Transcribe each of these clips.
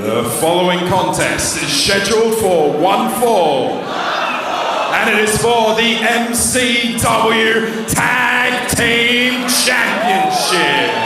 The following contest is scheduled for one fall, and it is for the MCW Tag Team Championship.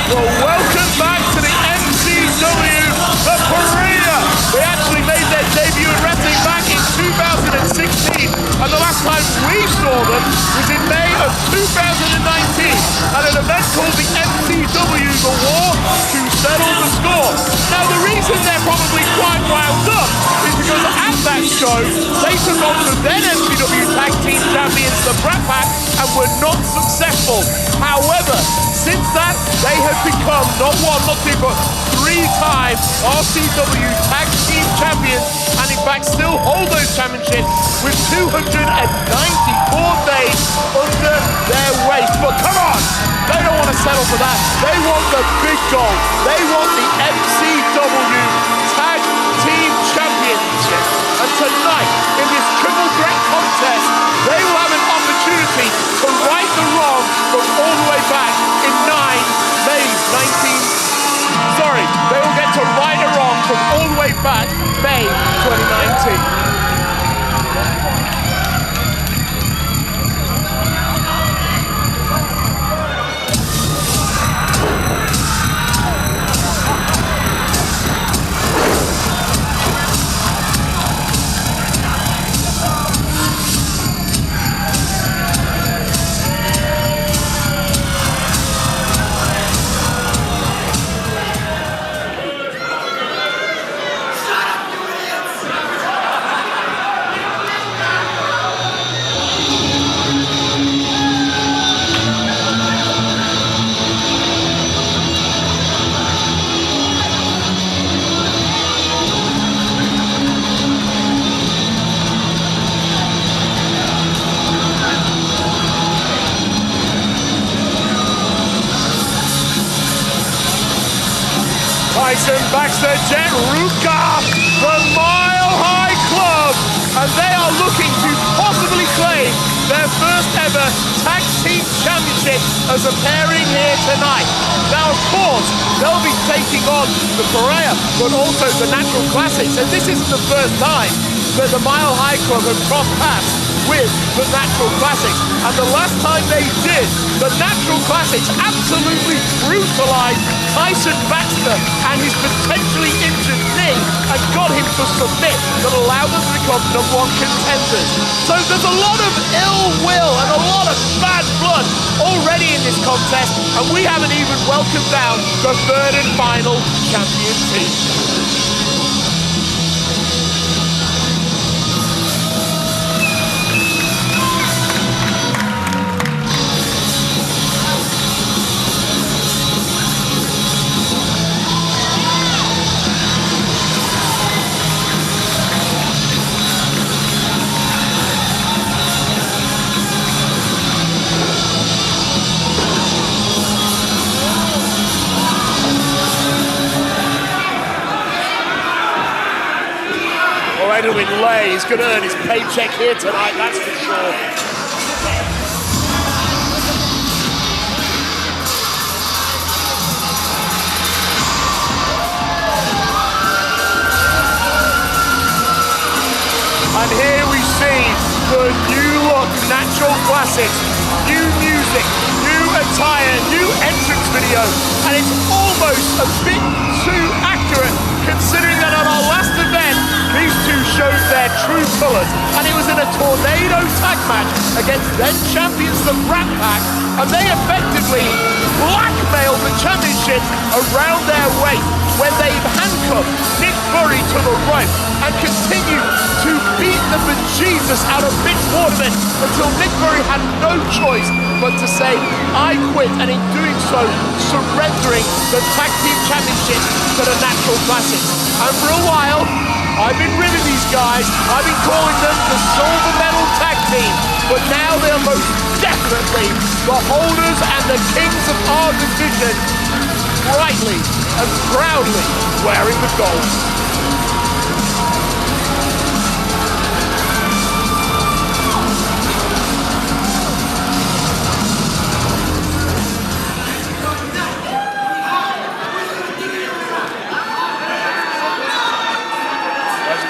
Welcome back to the MCW Parea. They actually made their debut in wrestling back in 2016, and the last time we saw them was in May of 2019 at an event called the MCW The War to Settle the Score. Now the reason they're probably quite riled up is because at that show they took on the then MCW Tag Team Champions, the Brat Pack, and were not successful. However, since that, they have become not one, not two, but 3-time RCW Tag Team Champions, and in fact still hold those championships with 294 days under their waist. But come on, they don't want to settle for that. They want the big goal. They want the MCW Tag Team Championship. And tonight, in this triple threat contest, they will have an opportunity to right the wrong from all the way back in May 19. Sorry, they will get to right a wrong from all the way back May 2019. Tyson Baxter, Jet Ruka, the Mile High Club, and they are looking to possibly claim their first ever Tag Team Championship as a pairing here tonight. Now, of course, they'll be taking on the Parea, but also the Natural Classics, and this isn't the first time that the Mile High Club have crossed paths with the Natural Classics, and the last time they did, the Natural Classics absolutely brutalized Tyson Baxter and his potentially injured knee and got him to submit that allowed them to become #1 contenders. So there's a lot of ill will and a lot of bad blood already in this contest, and we haven't even welcomed down the third and final champion team. Edwin Lay is going to earn his paycheck here tonight, that's for sure. And here we see the new look Natural Classics, new music, new attire, new entrance video, and it's almost a bit too accurate considering that on our last event, these two showed their true colors, and it was in a tornado tag match against then champions, the Brat Pack, and they effectively blackmailed the championship around their waist when they've handcuffed Nick Murray to the rope and continued to beat the bejesus out of Mitch Waterman until Nick Murray had no choice but to say, I quit, and in doing so, surrendering the Tag Team Championship to the Natural Classics. And for a while, I've been rid of these guys. I've been calling them the Silver Medal Tag Team, but now they're most definitely the holders and the kings of our division, brightly and proudly wearing the gold.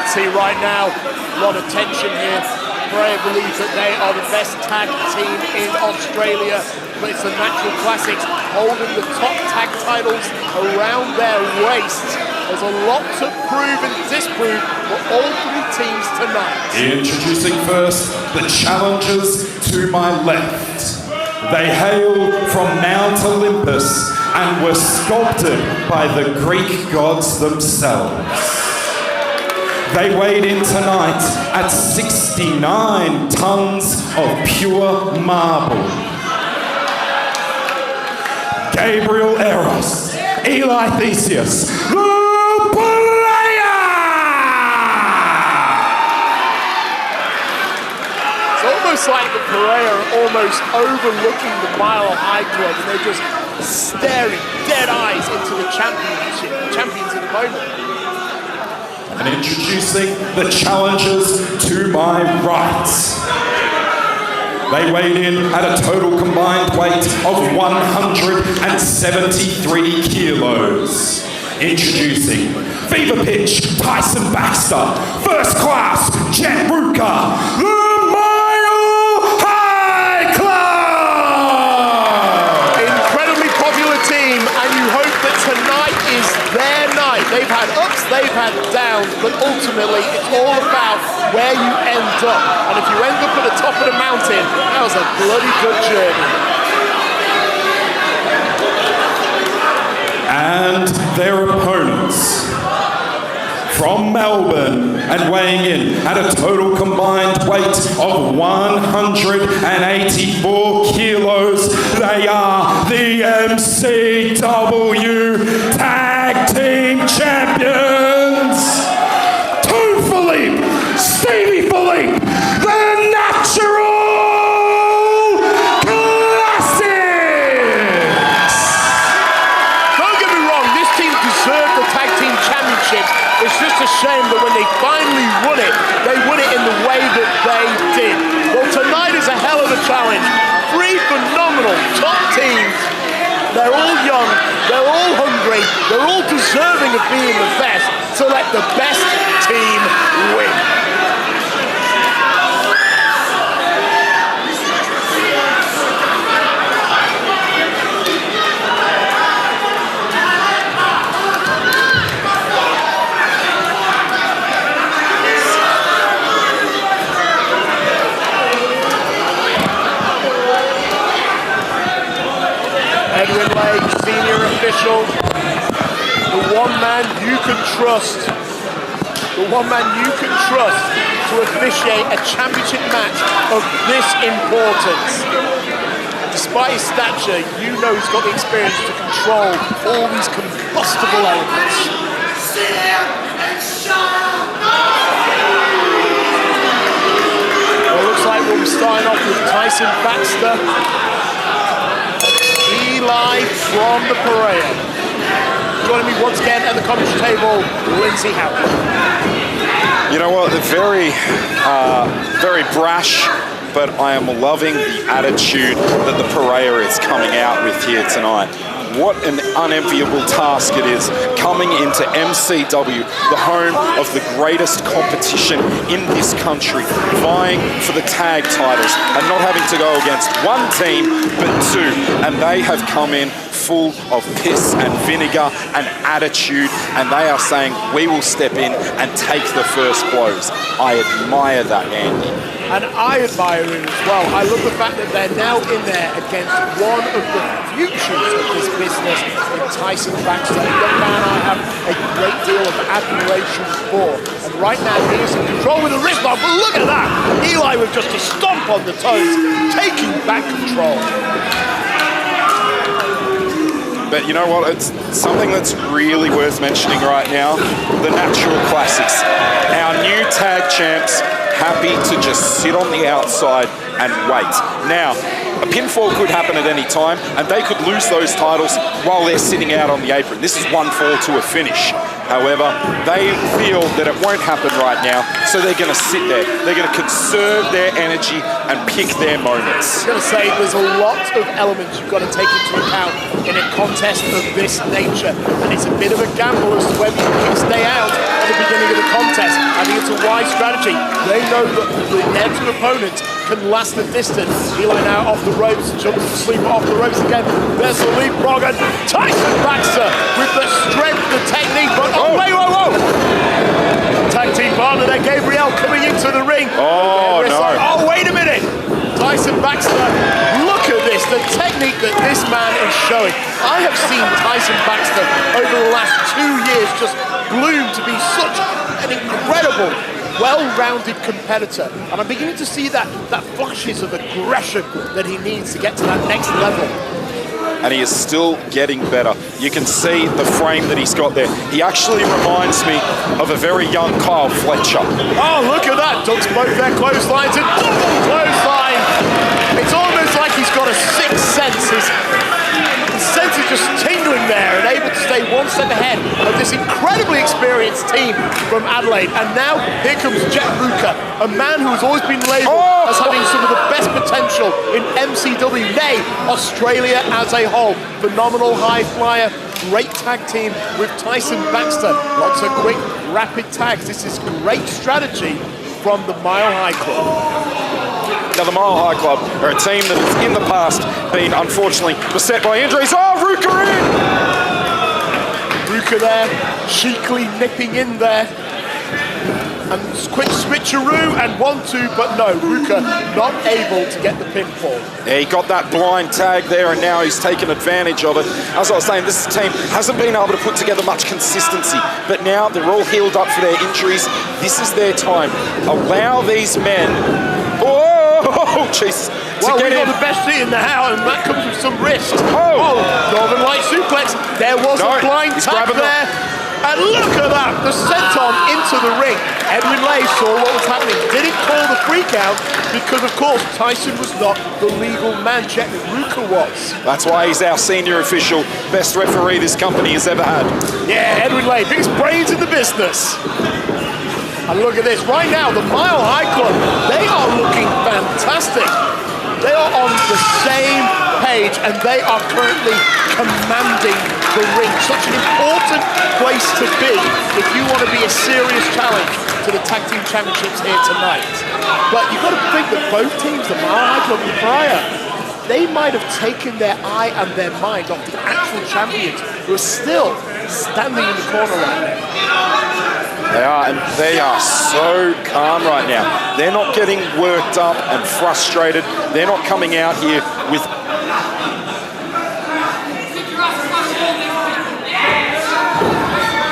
See right now, a lot of tension here. Parea believes that they are the best tag team in Australia, but it's the Natural Classics holding the top tag titles around their waists. There's a lot to prove and disprove for all three teams tonight. Introducing first the challengers to my left. They hail from Mount Olympus and were sculpted by the Greek gods themselves. They weighed in tonight at 69 tons of pure marble. Gabriel Eros, Eli Theseus, Parea! It's almost like the Parea are almost overlooking the Mile High Club, and they're just staring dead eyes into the champions at the moment. And introducing the challengers to my right. They weighed in at a total combined weight of 173 kilos. Introducing Fever Pitch, Tyson Baxter. First Class, Jet Ruka, the Mile High Club! Incredibly popular team, and you hope that tonight is their night. They've had ups, they've had downs, but ultimately it's all about where you end up. And if you end up at the top of the mountain, that was a bloody good journey. And their opponents from Melbourne and weighing in at a total combined weight of 184 kilos, they are the MCW Tag Team Champions. Two Philippe, Stevie Philippe, the Natural Classics. Don't get me wrong, this team deserved the Tag Team Championship. It's just a shame that when they finally won it, they won it in the way that they did. Well, tonight is a hell of a challenge. Three phenomenal top teams. They're all young, they're all hungry, they're all deserving of being the best, so let the best team win. Senior official, the one man you can trust, to officiate a championship match of this importance. Despite his stature, you know he's got the experience to control all these combustible elements. Well, looks like we'll be starting off with Tyson Baxter. Live from the Parea. Joining me once again at the commentary table, Lindsay Howard. You know what? They're very brash, but I am loving the attitude that the Parea is coming out with here tonight. What an unenviable task it is coming into MCW, the home of the greatest competition in this country, vying for the tag titles and not having to go against one team, but two. And they have come in full of piss and vinegar and attitude, and they are saying, we will step in and take the first blows. I admire that, Andy. And I admire it as well. I love the fact that they're now in there against one of the futures of this business, in Tyson Baxter, a young man I have a great deal of admiration for. And right now he is in control with the wrist lock, but look at that! Eli with just a stomp on the toes, taking back control. But you know what, it's something that's really worth mentioning right now, the natural classics. Our new tag champs, happy to just sit on the outside and wait. Now, a pinfall could happen at any time, and they could lose those titles while they're sitting out on the apron. This is one fall to a finish. However, they feel that it won't happen right now, so they're going to sit there. They're going to conserve their energy and pick their moments. I was going to say, there's a lot of elements you've got to take into account in a contest of this nature, and it's a bit of a gamble as to whether you can stay out at the beginning of the contest. I think it's a wise strategy. They know that the inevitable opponent can last the distance. Eli now off the ropes, jumps to sleep off the ropes again. There's the leapfrog, and Tyson Baxter with the strength, the technique, but wait, whoa! Tag team partner there, Gabriel, coming into the ring. Oh, no. Oh, wait a minute. Tyson Baxter, look at this, the technique that this man is showing. I have seen Tyson Baxter over the last 2 years just bloom to be such an incredible, well-rounded competitor, and I'm beginning to see that flashes of aggression that he needs to get to that next level. And he is still getting better. You can see the frame that he's got there. He actually reminds me of a very young Kyle Fletcher. Oh, look at that, ducks both their clotheslines and double clothesline. It's almost like he's got a sixth sense. His sense is just tingling there and able to stay one step ahead of this incredibly experienced team from Adelaide. And now here comes Jeff Ruka, a man who has always been labelled as having some of the best potential in MCW, nay, Australia as a whole. Phenomenal high flyer, great tag team with Tyson Baxter. Lots of quick, rapid tags. This is great strategy from the Mile High Club. Now, the Mile High Club are a team that has in the past been, unfortunately, beset by injuries. Oh, Ruka in! Ruka there, cheekily nipping in there. And quick switcheroo and 1-2, but no, Ruka not able to get the pinfall. Yeah, he got that blind tag there, and now he's taken advantage of it. As I was saying, this team hasn't been able to put together much consistency, but now they're all healed up for their injuries. This is their time. Allow these men... Oh, Jesus. Well, we got the best seat in the house, and that comes with some risk. Oh, Northern Light suplex. There was a blind tag there. And look at that, the senton into the ring. Edwin Lay saw what was happening. Didn't call the freak out because, of course, Tyson was not the legal man. Check that Ruka was. That's why he's our senior official, best referee this company has ever had. Yeah, Edwin Lay, biggest brains in the business. And look at this, right now, the Mile High Club, they are looking fantastic. They are on the same page, and they are currently commanding the ring. Such an important place to be if you want to be a serious challenge to the Tag Team Championships here tonight. But you've got to think that both teams, the Mile High Club and Parea, they might have taken their eye and their mind off the actual champions who are still standing in the corner right now. They are, and they are so calm right now. They're not getting worked up and frustrated. They're not coming out here with...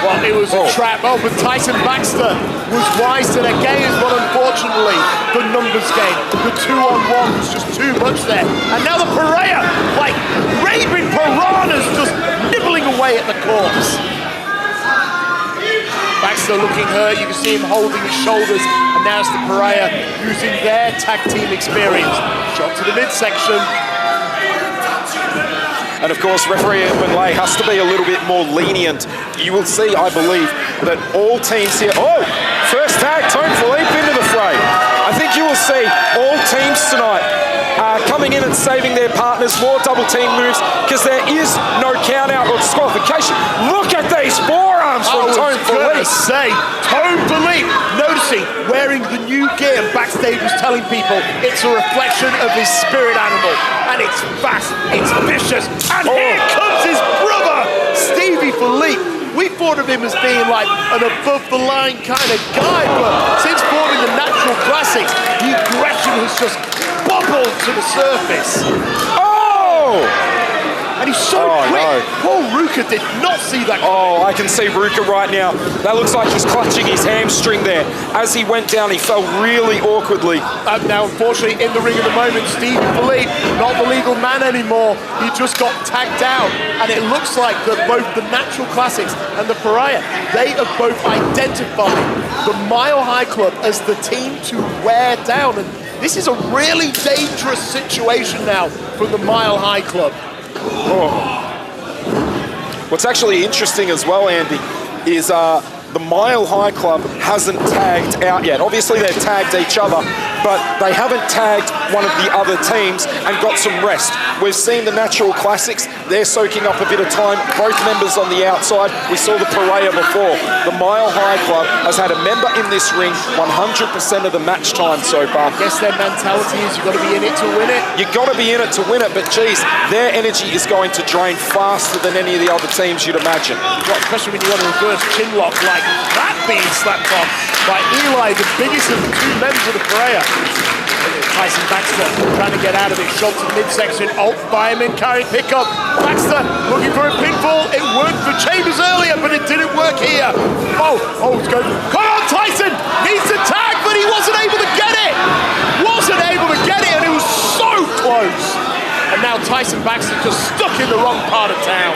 Well, it was a trap. Oh, but Tyson Baxter was wise to their games, but unfortunately, the numbers game, the 2-on-1 was just too much there. And now the Parea, like raving piranhas, just nibbling away at the corpse. Baxter looking hurt, you can see him holding his shoulders, and now it's the Parea using their tag team experience. Shot to the midsection. And of course, referee Edwin Lay has to be a little bit more lenient. You will see, I believe, that all teams here... Oh, first tag, Tone Philippe into the fray. I think you will see all teams tonight coming in and saving their partners, more double team moves, because there is no count out or disqualification. Look at these forearms from Tone Philippe. say, Tone Philippe noticing wearing the new gear, and backstage was telling people it's a reflection of his spirit animal, and it's fast, it's vicious, and here comes his brother, Stevie Philippe. We thought of him as being like an above-the-line kind of guy, but since forming the Natural Classics, the aggression has just bubbled to the surface. And he's so quick. No. Paul Ruka did not see that coming. I can see Ruka right now. That looks like he's clutching his hamstring there. As he went down, he fell really awkwardly. Now, unfortunately, in the ring at the moment, Stevie Philippe, not the legal man anymore. He just got tagged out. And it looks like that both the Natural Classics and the Parea, they have both identified the Mile High Club as the team to wear down. And this is a really dangerous situation now from the Mile High Club. What's actually interesting as well, Andy, is the Mile High Club hasn't tagged out yet. Obviously they've tagged each other, but they haven't tagged one of the other teams and got some rest. We've seen the Natural Classics, they're soaking up a bit of time, both members on the outside. We saw the Parea before. The Mile High Club has had a member in this ring 100% of the match time so far. I guess their mentality is you've got to be in it to win it. You've got to be in it to win it, but geez, their energy is going to drain faster than any of the other teams you'd imagine. Well, especially when you want to reverse chin lock like that being slapped off by Eli, the biggest of the two members of the Parea. Tyson Baxter trying to get out of it, shot to midsection, fireman carry pickup. Baxter looking for a pinfall. It worked for Chambers earlier, but it didn't work here. It's going. Come on, Tyson! Needs a tag, but he wasn't able to get it! And it was so close! And now Tyson Baxter just stuck in the wrong part of town.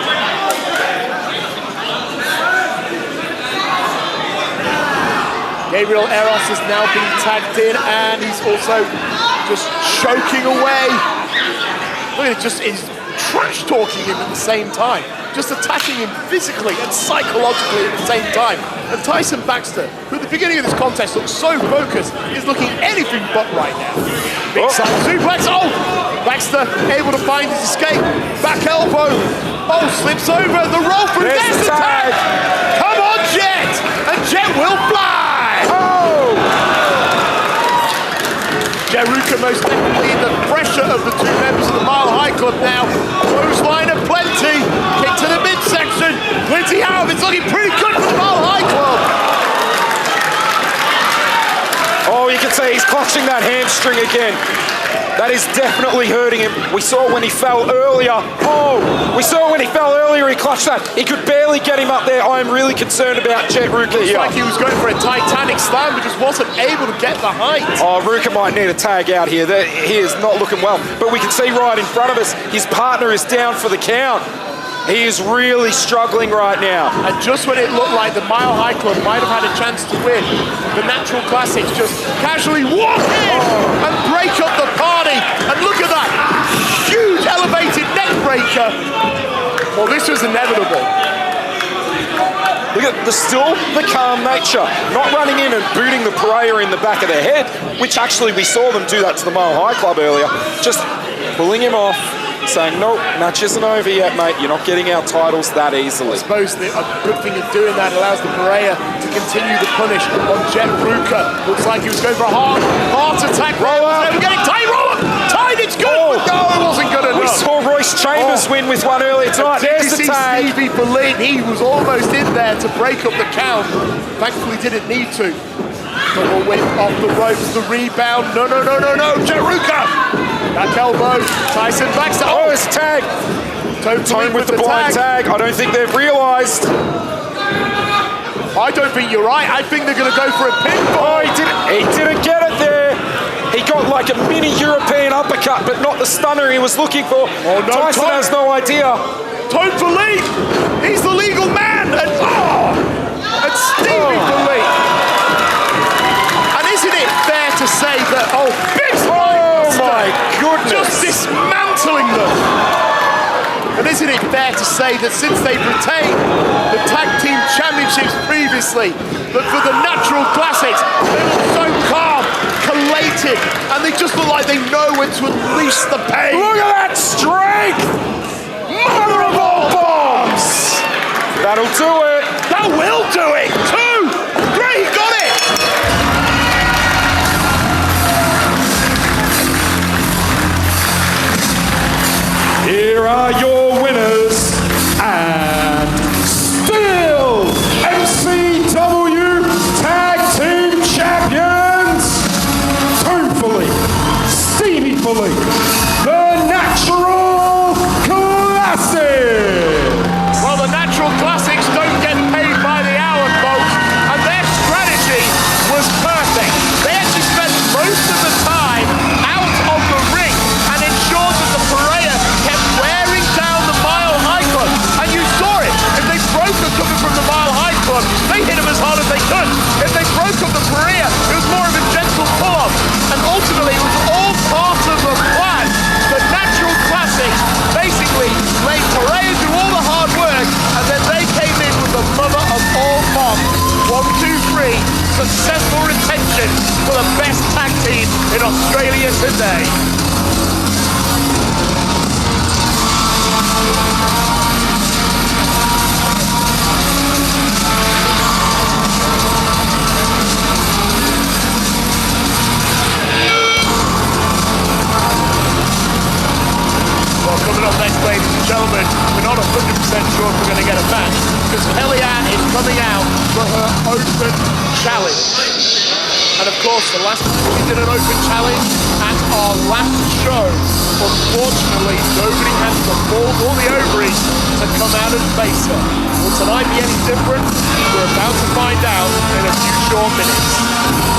Gabriel Eros has now been tagged in, and he's also just choking away. Look at it, he's trash talking him at the same time, just attacking him physically and psychologically at the same time. And Tyson Baxter, who at the beginning of this contest looked so focused, is looking anything but right now. Big side suplex. Baxter able to find his escape. Back elbow. Slips over the roll through. There's the tag. Come on, Jet, and Jet will fly. Jaruka most definitely in the pressure of the two members of the Mile High Club now. Clothesline of Plenty, kick to the midsection. Plenty out, it's looking pretty good for the Mile High Club. You can see he's clutching that hamstring again. That is definitely hurting him. We saw when he fell earlier. He clutched that. He could barely get him up there. I am really concerned about Jet Ruka here. Looks like he was going for a Titanic slam, but just wasn't able to get the height. Ruka might need a tag out here. He is not looking well. But we can see right in front of us, his partner is down for the count. He is really struggling right now. And just when it looked like the Mile High Club might have had a chance to win, the Natural Classics just casually walk in and break up the party. And look at that huge elevated neck breaker. Well, this was inevitable. Look at the calm nature, not running in and booting the Parea in the back of the head, which actually we saw them do that to the Mile High Club earlier. Just pulling him off, saying, nope, match isn't over yet, mate. You're not getting our titles that easily. I suppose a good thing of doing that allows the Parea to continue the punish on Jet Ruka. Looks like he was going for a heart attack. Roll up. We're getting tight. Roll up. Tight. It's good. No, it wasn't good enough. We saw Royce Chambers win with one earlier tonight. There's the tag. Stevie Philippe, he was almost in there to break up the count. Thankfully, didn't need to. Double whip off the ropes, the rebound. No. Jet Ruka. Back elbow, Tyson Baxter. It's a tag. Tone with the blind tag. I don't think they've realised. I don't think you're right. I think they're going to go for a pinfall. He didn't get it there. He got like a mini European uppercut, but not the stunner he was looking for. Tyson has no idea. Tone Philippe, he's the legal man. And Stevie Philippe. And isn't it fair to say that, big my goodness. Just dismantling them. And isn't it fair to say that since they've retained the Tag Team Championships previously, that for the Natural Classics, they look so calm, collated, and they just look like they know when to unleash the pain. Look at that strength! Mother of all bombs! That'll do it. That will do it, too! here are your winners, and still MCW Tag Team Champions, tunefully, steamyfully, the Natural Classics. Well, the Natural Classics don't get paid by the hour, folks, and their strategy was perfect. They actually spent most of the time out of the ring and ensured that the Parea kept wearing down the Mile High Club. And you saw it. If they broke them coming from the Mile High Club, they hit them as hard as they could. If they broke up the Parea, it was more of a gentle pull-off. And ultimately, it was all part of the plan. The Natural Classics basically made Parea do all the hard work, and then they came in with the mother of all moms. 1, 2, 3, successful retention for the best tag team in Australia today. Well, coming up next, ladies and gentlemen, we're not 100% sure if we're going to get a match because Parea is coming out for her open challenge. And of course, the last time we did an open challenge at our last show, unfortunately, nobody had the balls or the ovaries to come out and face her. Will tonight be any different? We're about to find out in a few short minutes.